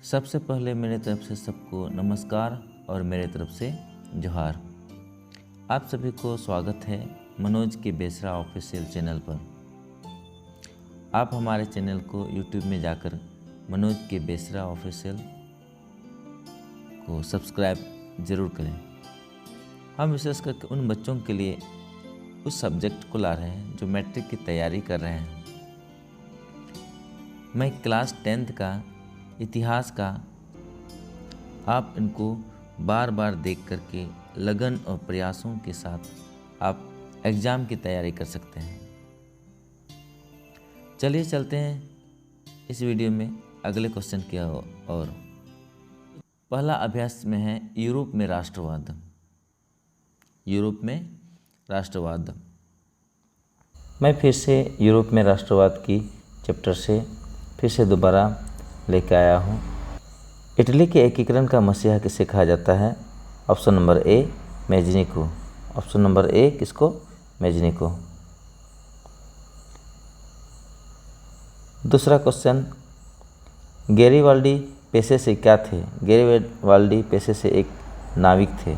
सबसे पहले मेरे तरफ से सबको नमस्कार और मेरे तरफ से जोहार। आप सभी को स्वागत है मनोज के बेसरा ऑफिशियल चैनल पर। आप हमारे चैनल को यूट्यूब में जाकर मनोज के बेसरा ऑफिशियल को सब्सक्राइब ज़रूर करें। हम विशेष करके उन बच्चों के लिए उस सब्जेक्ट को ला रहे हैं जो मैट्रिक की तैयारी कर रहे हैं। मैं क्लास 10th का इतिहास का आप इनको बार बार देख करके लगन और प्रयासों के साथ आप एग्ज़ाम की तैयारी कर सकते हैं। चलिए चलते हैं इस वीडियो में अगले क्वेश्चन की और पहला अभ्यास में है यूरोप में राष्ट्रवाद। यूरोप में राष्ट्रवाद। मैं फिर से यूरोप में राष्ट्रवाद की चैप्टर से फिर से दोबारा लेकर आया हूँ। इटली के एकीकरण का मसीहा किसे कहा जाता है? ऑप्शन नंबर ए मैजनी को। ऑप्शन नंबर ए किसको? मैजनी को। दूसरा क्वेश्चन, गैरीवाल्डी पेशे से क्या थे? गैरीवाल्डी पेशे से एक नाविक थे।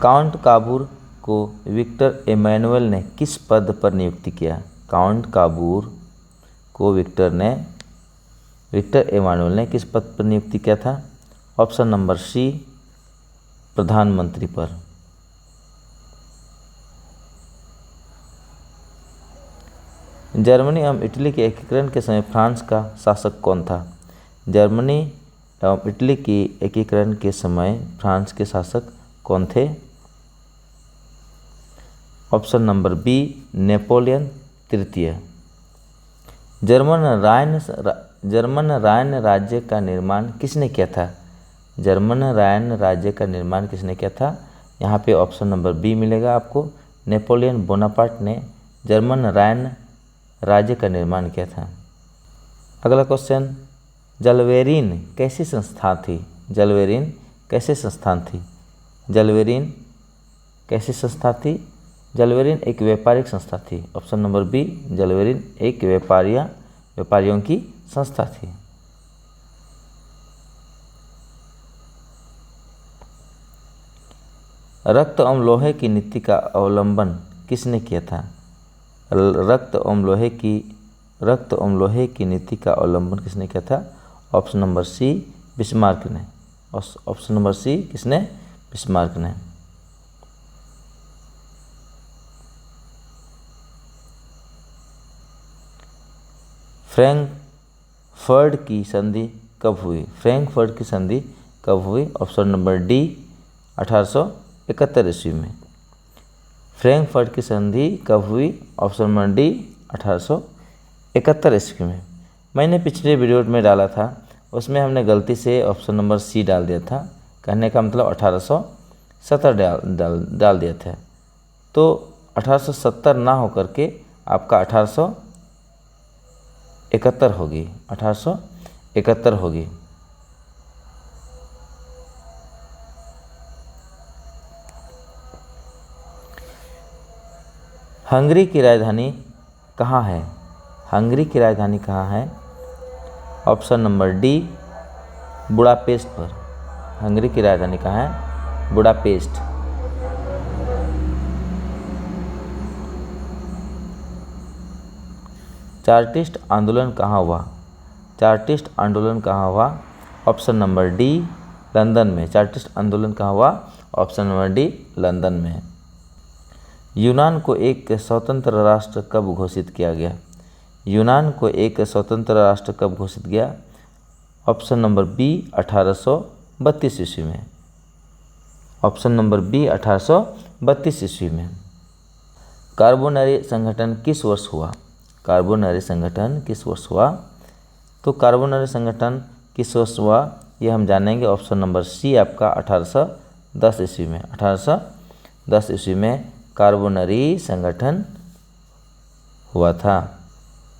काउंट काबूर को विक्टर एमैनुअल ने किस पद पर नियुक्ति किया? काउंट काबूर को विक्टर एमैनुअल ने किस पद पर नियुक्ति किया था? ऑप्शन नंबर सी प्रधानमंत्री पर। जर्मनी एवं इटली के एकीकरण के समय फ्रांस का शासक कौन था? जर्मनी एवं इटली के एकीकरण के समय फ्रांस के शासक कौन थे? ऑप्शन नंबर बी नेपोलियन तृतीय। जर्मन रायन राज्य का निर्माण किसने किया था? जर्मन रायन राज्य का निर्माण किसने किया था? यहाँ पे ऑप्शन नंबर बी मिलेगा आपको। नेपोलियन बोनापार्ट ने जर्मन रायन राज्य का निर्माण किया था। अगला क्वेश्चन, जलवेरिन कैसी संस्था थी? जलवेरिन कैसे संस्थान थी? जलवेरिन कैसी संस्था थी? जलवेरिन एक व्यापारिक संस्था थी। ऑप्शन नंबर बी जलवेरिन एक व्यापारियों की संस्था थी। रक्त एवं लोहे की नीति का अवलंबन किसने किया था? रक्त एवं लोहे की नीति का अवलंबन किसने किया था? ऑप्शन नंबर सी बिस्मार्क ने। ऑप्शन नंबर सी किसने? बिस्मार्क ने। फ्रैंकफर्ट की संधि कब हुई? फ्रैंकफर्ट की संधि कब हुई? ऑप्शन नंबर डी 1871 ईस्वी में। फ्रैंकफर्ट की संधि कब हुई? ऑप्शन नंबर डी 1871 ईस्वी में। मैंने पिछले वीडियो में डाला था, उसमें हमने गलती से ऑप्शन नंबर सी डाल दिया था। कहने का मतलब 1870 डाल दिया था। तो 1870 ना होकर के आपका 1871 होगी। 1871 होगी। हंगरी की राजधानी कहाँ है? हंगरी की राजधानी कहाँ है? ऑप्शन नंबर डी बुडापेस्ट पर। हंगरी की राजधानी कहाँ है? बुडापेस्ट। चार्टिस्ट आंदोलन कहाँ हुआ? चार्टिस्ट आंदोलन कहाँ हुआ? ऑप्शन नंबर डी लंदन में। चार्टिस्ट आंदोलन कहाँ हुआ? ऑप्शन नंबर डी लंदन में। यूनान को एक स्वतंत्र राष्ट्र कब घोषित किया गया? यूनान को एक स्वतंत्र राष्ट्र कब घोषित किया? ऑप्शन नंबर बी 1832 ईस्वी में। ऑप्शन नंबर बी 1832 ईस्वी में। कार्बोनरी संगठन किस वर्ष हुआ? कार्बोनरी संगठन किस वर्ष हुआ? तो कार्बोनरी संगठन किस वर्ष हुआ ये हम जानेंगे। ऑप्शन नंबर सी आपका 1810 ईस्वी में। 1810 ईस्वी में कार्बोनरी संगठन हुआ था।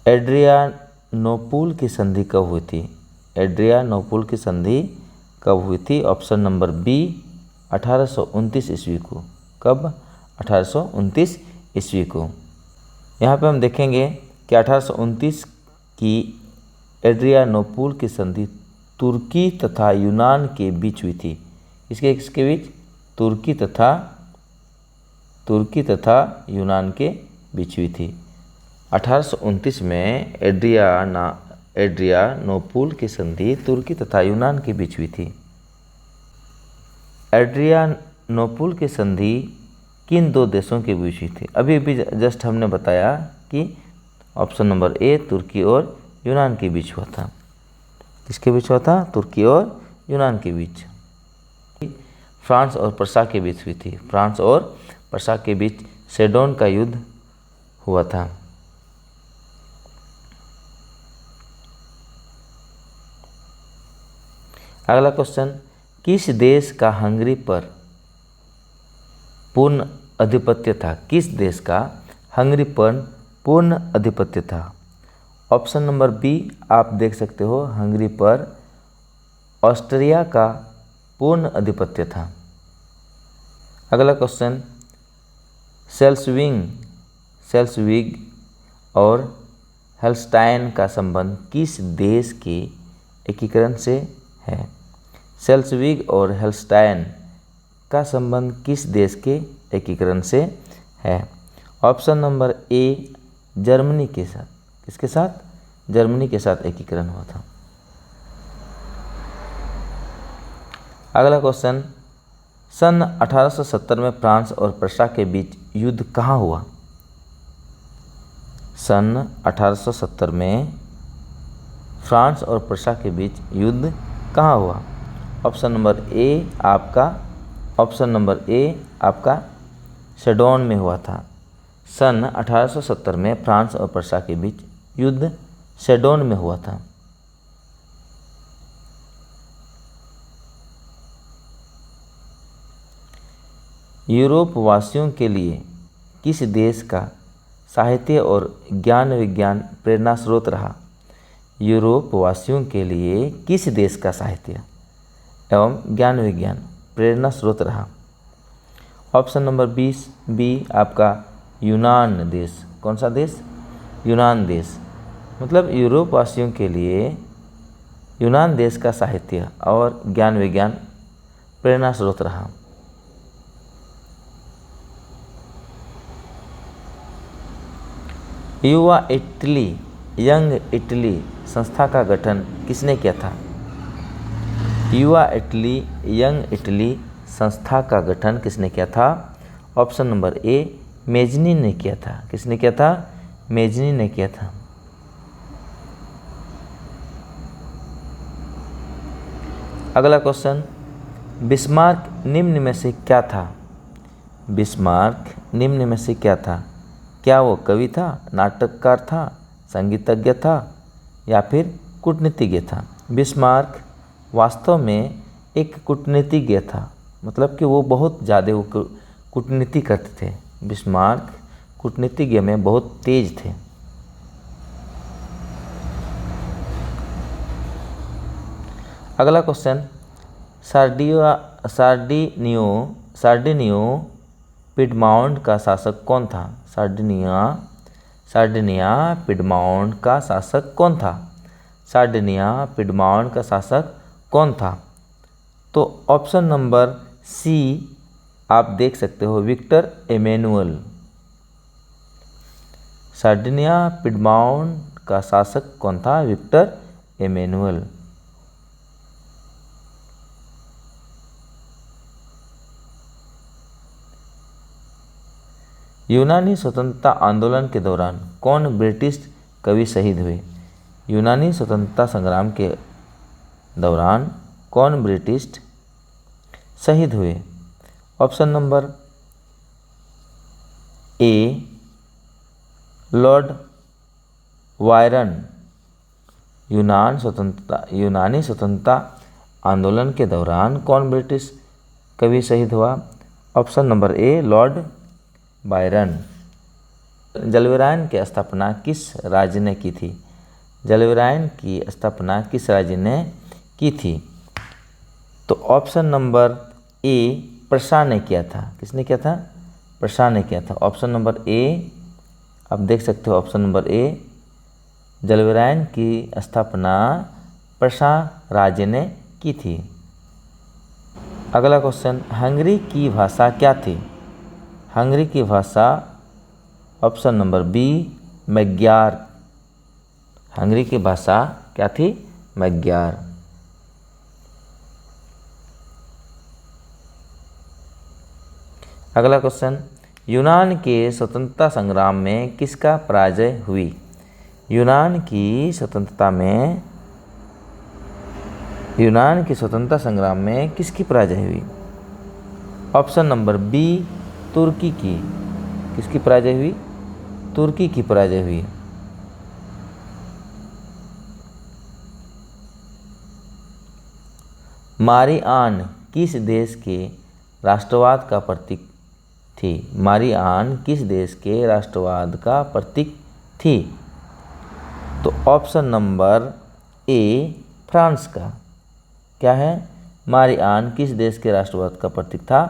एड्रियानोपुल की संधि कब हुई थी? एड्रियानोपुल की संधि कब हुई थी? ऑप्शन नंबर बी 1829 ईस्वी को। कब? 1829 ईस्वी को। यहाँ पे हम देखेंगे क्या 1829 की एड्रियानोपुल की संधि तुर्की तथा यूनान के बीच हुई थी? किसके बीच? तुर्की तथा यूनान के बीच हुई थी। 1829 में एड्रियानोपुल की संधि तुर्की तथा यूनान के बीच हुई थी। एड्रियानोपुल की संधि किन दो देशों के बीच हुई थी? अभी जस्ट हमने बताया कि ऑप्शन नंबर ए तुर्की और यूनान के बीच हुआ था। किसके बीच हुआ था? तुर्की और यूनान के बीच। फ्रांस और प्रशा के बीच हुई थी। फ्रांस और प्रशा के बीच सेडोन का युद्ध हुआ था। अगला क्वेश्चन, किस देश का हंगरी पर पूर्ण आधिपत्य था? किस देश का हंगरी पर पूर्ण आधिपत्य था? ऑप्शन नंबर बी आप देख सकते हो, हंगरी पर ऑस्ट्रिया का पूर्ण आधिपत्य था। अगला क्वेश्चन, सेल्सविग और हेल्स्टाइन का संबंध किस देश के एकीकरण से है? सेल्सविग और हेल्स्टाइन का संबंध किस देश के एकीकरण से है? ऑप्शन नंबर ए जर्मनी के साथ। किसके साथ? जर्मनी के साथ एकीकरण हुआ था। अगला क्वेश्चन, सन 1870 में फ्रांस और प्रशा के बीच युद्ध कहाँ हुआ? सन 1870 में फ्रांस और प्रशा के बीच युद्ध कहाँ हुआ? ऑप्शन नंबर ए आपका सेडोन में हुआ था। सन 1870 में फ्रांस और प्रशा के बीच युद्ध सेडोन में हुआ था। यूरोप वासियों के लिए किस देश का साहित्य और ज्ञान विज्ञान प्रेरणा स्रोत रहा? यूरोप वासियों के लिए किस देश का साहित्य एवं ज्ञान विज्ञान प्रेरणा स्रोत रहा? ऑप्शन नंबर बी आपका यूनान देश। कौन सा देश? यूनान देश। मतलब यूरोप वासियों के लिए यूनान देश का साहित्य और ज्ञान विज्ञान प्रेरणा स्रोत रहा। युवा इटली यंग इटली संस्था का गठन किसने किया था? युवा इटली यंग इटली संस्था का गठन किसने किया था? ऑप्शन नंबर ए मेजनी ने किया था। किसने किया था? मेजनी ने किया था। अगला क्वेश्चन, बिस्मार्क निम्न में से क्या था? बिस्मार्क निम्न में से क्या था? क्या वो कवि था, नाटककार था, संगीतज्ञ था या फिर कूटनीतिज्ञ था? बिस्मार्क वास्तव में एक कूटनीतिज्ञ था। मतलब कि वो बहुत ज़्यादा कूटनीति करते थे। बिस्मार्क कूटनीतिज्ञ में बहुत तेज थे। अगला क्वेश्चन, सार्डिनियो पिडमाउंट का शासक कौन था? सार्डिनिया पिडमाउंट का शासक कौन था? सार्डिनिया पिडमाउंट का शासक कौन था? तो ऑप्शन नंबर सी आप देख सकते हो, विक्टर एमेनुअल। सार्डिनिया पिडमाउंट का शासक कौन था? Victor Emmanuel. यूनानी स्वतंत्रता आंदोलन के दौरान कौन ब्रिटिश कवि शहीद हुए? यूनानी स्वतंत्रता संग्राम के दौरान कौन ब्रिटिश शहीद हुए? Option number A Lord Byron. यूनानी स्वतंत्रता आंदोलन के दौरान कौन ब्रिटिश कवि शहीद हुआ? Option number A Lord Byron. जलवीरायन की स्थापना किस राज्य ने की थी? जलवीरायन की स्थापना किस राज्य ने की थी? तो ऑप्शन नंबर ए प्रशा ने किया था। किसने किया था? प्रशा ने किया था। ऑप्शन नंबर ए आप देख सकते हो, ऑप्शन नंबर ए जलविरायन की स्थापना प्रसार राज्य ने की थी। अगला क्वेश्चन, हंगरी की भाषा क्या थी? हंगरी की भाषा option number B Magyar. Hungary की भाषा क्या थी? मैग्यार। अगला क्वेश्चन, यूनान के स्वतंत्रता संग्राम में किसका पराजय हुई? यूनान की स्वतंत्रता संग्राम में किसकी पराजय हुई? ऑप्शन नंबर बी तुर्की की। किसकी पराजय हुई? तुर्की की पराजय हुई। मारी आन किस देश के राष्ट्रवाद का प्रतीक थी? मारी आन किस देश के राष्ट्रवाद का प्रतीक थी? तो ऑप्शन नंबर ए फ्रांस का। क्या है? मारी आन किस देश के राष्ट्रवाद का प्रतीक था?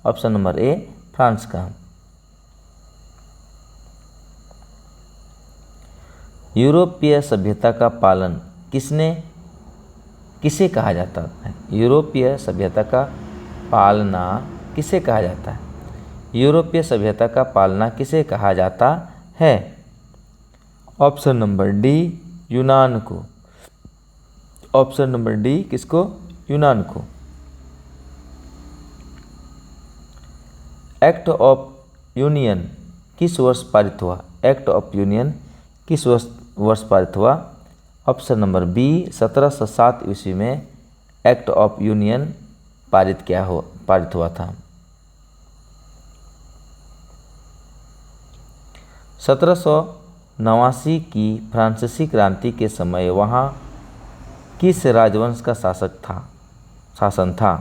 ऑप्शन नंबर ए फ्रांस का। यूरोपीय सभ्यता का पालन किसे कहा जाता है? यूरोपीय सभ्यता का पालना किसे कहा जाता है? यूरोपीय सभ्यता का पालना किसे कहा जाता है? ऑप्शन नंबर डी यूनान को। ऑप्शन नंबर डी किसको? यूनान को। एक्ट ऑफ यूनियन किस वर्ष पारित हुआ? एक्ट ऑफ यूनियन किस वर्ष पारित हुआ? ऑप्शन नंबर बी 1707 ईस्वी में एक्ट ऑफ यूनियन पारित हुआ था। 1789 की फ्रांसीसी क्रांति के समय वहाँ किस राजवंश का शासन था?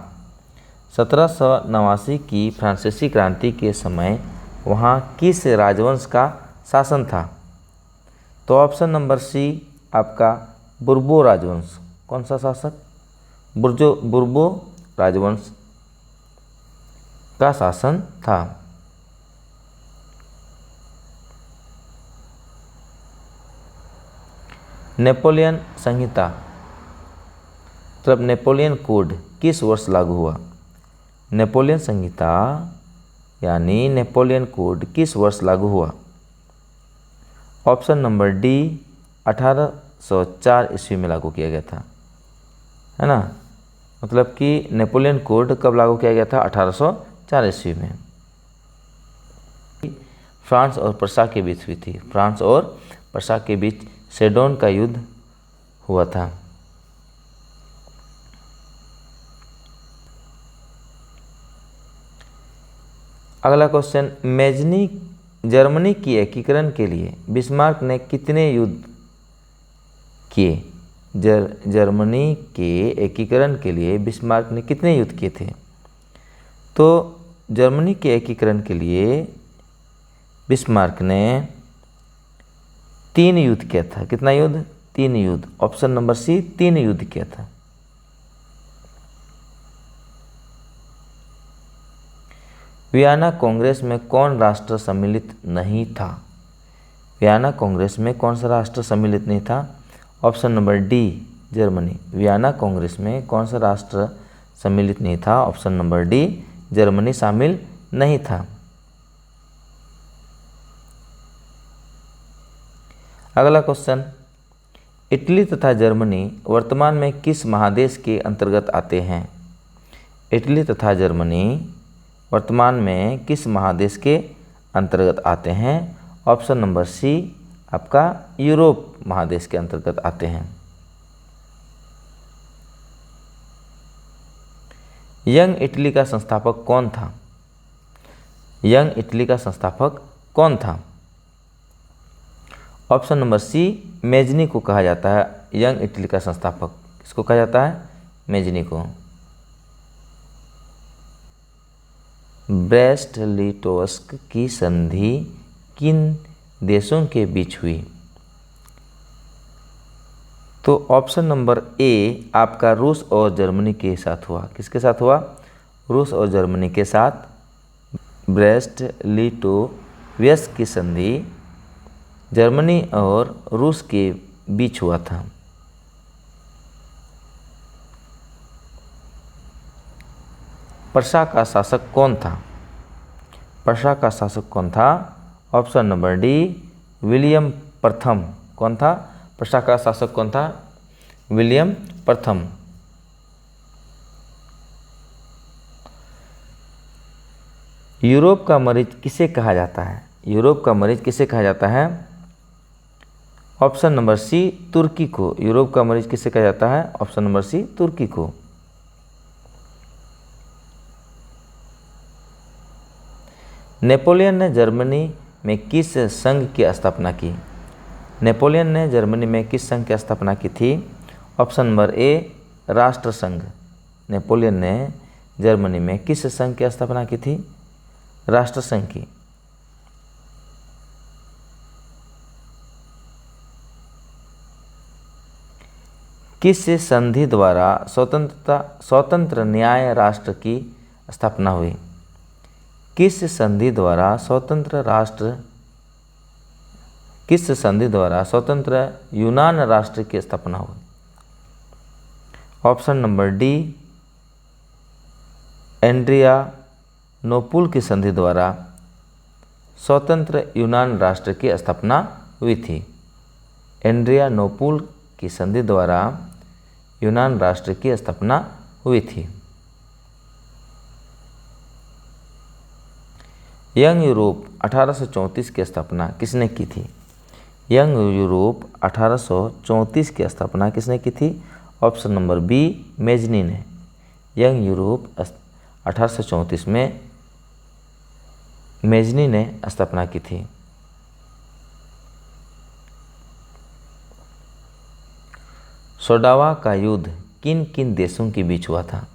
1789 की फ्रांसीसी क्रांति के समय वहाँ किस राजवंश का शासन था? तो ऑप्शन नंबर सी आपका बुर्बो राजवंश। कौन सा शासक? बुर्बो राजवंश का शासन था। नेपोलियन संहिता मतलब नेपोलियन कोड किस वर्ष लागू हुआ? नेपोलियन संहिता यानी नेपोलियन कोड किस वर्ष लागू हुआ? ऑप्शन नंबर डी 1804 ईस्वी में लागू किया गया था, है ना। मतलब कि नेपोलियन कोड कब लागू किया गया था? 1804 ईस्वी में। फ्रांस और प्रसा के बीच हुई थी। फ्रांस और प्रसा के बीच सेडोन का युद्ध हुआ था। अगला क्वेश्चन, जर्मनी की एकीकरण के लिए बिस्मार्क ने कितने युद्ध किए? जर्मनी के एकीकरण के लिए बिस्मार्क ने कितने युद्ध किए थे? तो जर्मनी के एकीकरण के लिए बिस्मार्क ने 3 युद्ध किया था। कितना युद्ध? 3 युद्ध। ऑप्शन नंबर सी 3 युद्ध किया था। वियना कांग्रेस में कौन राष्ट्र सम्मिलित नहीं था? वियना कांग्रेस में कौन सा राष्ट्र सम्मिलित नहीं था? Option number D Germany. Vienna Congress में कौन सा राष्ट्र सम्मिलित नहीं था? ऑप्शन नंबर डी जर्मनी शामिल नहीं था। अगला क्वेश्चन, इटली तथा जर्मनी वर्तमान में किस महादेश के अंतर्गत आते हैं? इटली तथा जर्मनी वर्तमान में किस महादेश के अंतर्गत आते हैं? ऑप्शन नंबर सी आपका यूरोप महादेश के अंतर्गत आते हैं। यंग इटली का संस्थापक कौन था? यंग इटली का संस्थापक कौन था? ऑप्शन नंबर सी मेजनी को कहा जाता है। यंग इटली का संस्थापक किसको कहा जाता है? मेजनी को। ब्रेस्ट लिटोव्स्क की संधि किन देशों के बीच हुई? तो ऑप्शन नंबर ए आपका रूस और जर्मनी के साथ हुआ। किसके साथ हुआ? रूस और जर्मनी के साथ ब्रेस्ट लिटोव्स्क की संधि जर्मनी और रूस के बीच हुआ था? पर्सा का शासक कौन था? पर्सा का शासक कौन था? ऑप्शन नंबर डी, विलियम प्रथम। कौन था? पर्सा का शासक कौन था? विलियम प्रथम। यूरोप का मरीज किसे कहा जाता है? यूरोप का मरीज किसे कहा जाता है? ऑप्शन नंबर सी, तुर्की को। यूरोप का मरीज किसे कहा जाता है? ऑप्शन नंबर सी, तुर्की को। नेपोलियन ने जर्मनी में किस संघ की स्थापना की? नेपोलियन ने जर्मनी में किस संघ की स्थापना की थी? ऑप्शन नंबर ए, राष्ट्रसंघ। नेपोलियन ने जर्मनी में किस संघ की स्थापना की थी? राष्ट्रसंघ की। किस संधि द्वारा स्वतंत्र न्याय राष्ट्र की स्थापना हुई? किस संधि द्वारा स्वतंत्र यूनान राष्ट्र की स्थापना हुई? ऑप्शन नंबर डी, एड्रियानोपुल की संधि द्वारा स्वतंत्र यूनान राष्ट्र की स्थापना हुई थी। एड्रियानोपुल की संधि द्वारा यूनान राष्ट्र की स्थापना हुई थी। यंग यूरोप 1834 की स्थापना किसने की थी? यंग यूरोप 1834 की स्थापना किसने की थी? ऑप्शन नंबर बी, मेजनी ने। यंग यूरोप 1834 में मेजनी ने स्थापना की थी। सोडावा का युद्ध किन किन देशों के बीच हुआ था?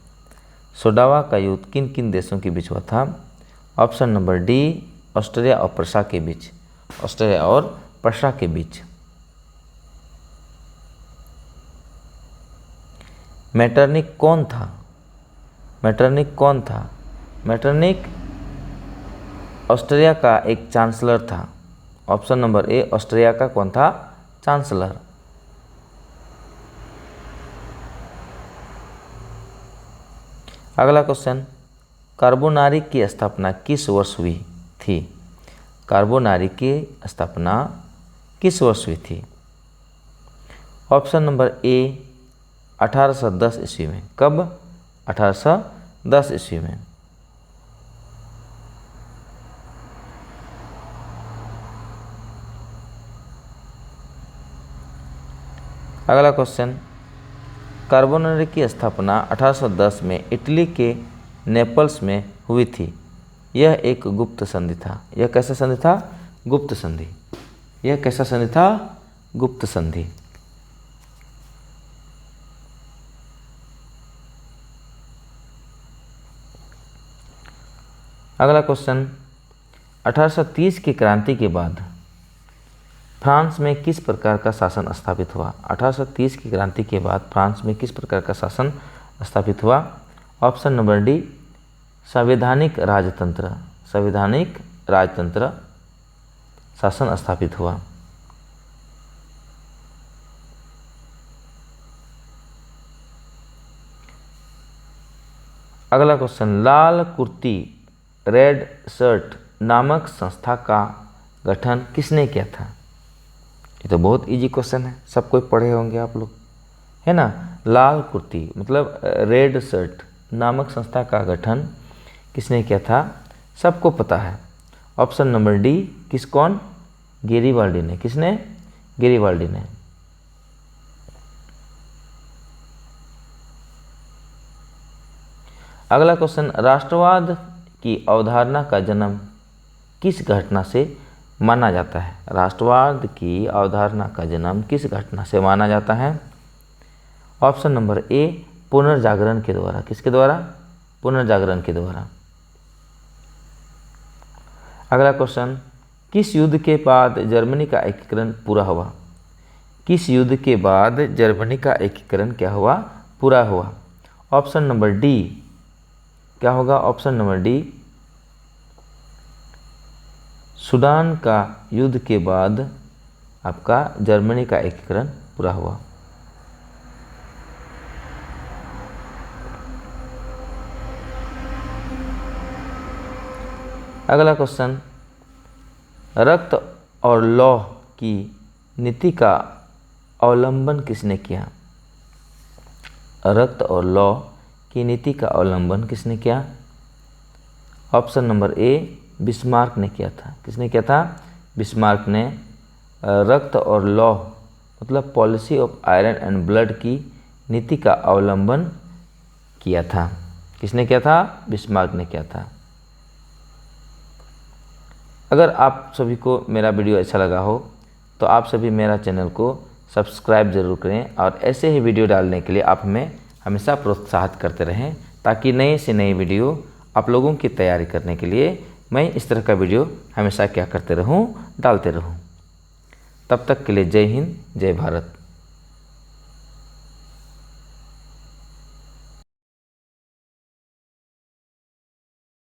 सोडावा का युद्ध किन किन देशों के बीच हुआ था? ऑप्शन नंबर डी, ऑस्ट्रिया और प्रशा के बीच। ऑस्ट्रिया और प्रशा के बीच। मेटरनिक कौन था? मेटरनिक कौन था? मेटरनिक ऑस्ट्रिया का एक चांसलर था। ऑप्शन नंबर ए, ऑस्ट्रिया का कौन था? चांसलर। अगला क्वेश्चन, कार्बोनारी की स्थापना किस वर्ष हुई थी? कार्बोनारी की स्थापना किस वर्ष हुई थी? ऑप्शन नंबर ए, 1810 ईस्वी में। कब? 1810 ईस्वी में। अगला क्वेश्चन, कार्बोनारी की स्थापना 1810 में इटली के नेपल्स में हुई थी। यह एक गुप्त संधि था। यह कैसा संधि था? गुप्त संधि। यह कैसा संधि था? गुप्त संधि। अगला क्वेश्चन, 1830 की क्रांति के बाद फ्रांस में किस प्रकार का शासन स्थापित हुआ? 1830 की क्रांति के बाद फ्रांस में किस प्रकार का शासन स्थापित हुआ? ऑप्शन नंबर डी, संवैधानिक राजतंत्र। संवैधानिक राजतंत्र शासन स्थापित हुआ। अगला क्वेश्चन, लाल कुर्ती रेड शर्ट नामक संस्था का गठन किसने किया था? ये तो बहुत इजी क्वेश्चन है, सब कोई पढ़े होंगे आप लोग, है ना। लाल कुर्ती मतलब रेड शर्ट नामक संस्था का गठन किसने किया था? सबको पता है। ऑप्शन नंबर डी, कौन? गेरिबाल्डी ने। किसने? गेरिबाल्डी ने। अगला क्वेश्चन, राष्ट्रवाद की अवधारणा का जन्म किस घटना से माना जाता है? राष्ट्रवाद की अवधारणा का जन्म किस घटना से माना जाता है? ऑप्शन नंबर ए, पुनर्जागरण के द्वारा। किसके द्वारा? पुनर्जागरण के द्वारा। अगला क्वेश्चन, किस युद्ध के बाद जर्मनी का एकीकरण पूरा हुआ? किस युद्ध के बाद जर्मनी का एकीकरण क्या हुआ? पूरा हुआ। ऑप्शन नंबर डी क्या होगा? ऑप्शन नंबर डी, सूडान का युद्ध के बाद आपका जर्मनी का एकीकरण पूरा हुआ। अगला क्वेश्चन, रक्त और लौह की नीति का अवलंबन किसने किया? रक्त और लौह की नीति का अवलंबन किसने किया? ऑप्शन नंबर ए, बिस्मार्क ने किया था। किसने किया था? बिस्मार्क ने रक्त और लौह मतलब policy of iron and blood की नीति का अवलंबन किया था। किसने किया था? बिस्मार्क ने किया था। अगर आप सभी को मेरा वीडियो अच्छा लगा हो तो आप सभी मेरा चैनल को सब्सक्राइब ज़रूर करें और ऐसे ही वीडियो डालने के लिए आप हमें हमेशा प्रोत्साहित करते रहें, ताकि नए से नई वीडियो आप लोगों की तैयारी करने के लिए मैं इस तरह का वीडियो हमेशा क्या करते रहूं, डालते रहूं। तब तक के लिए जय हिंद, जय भारत।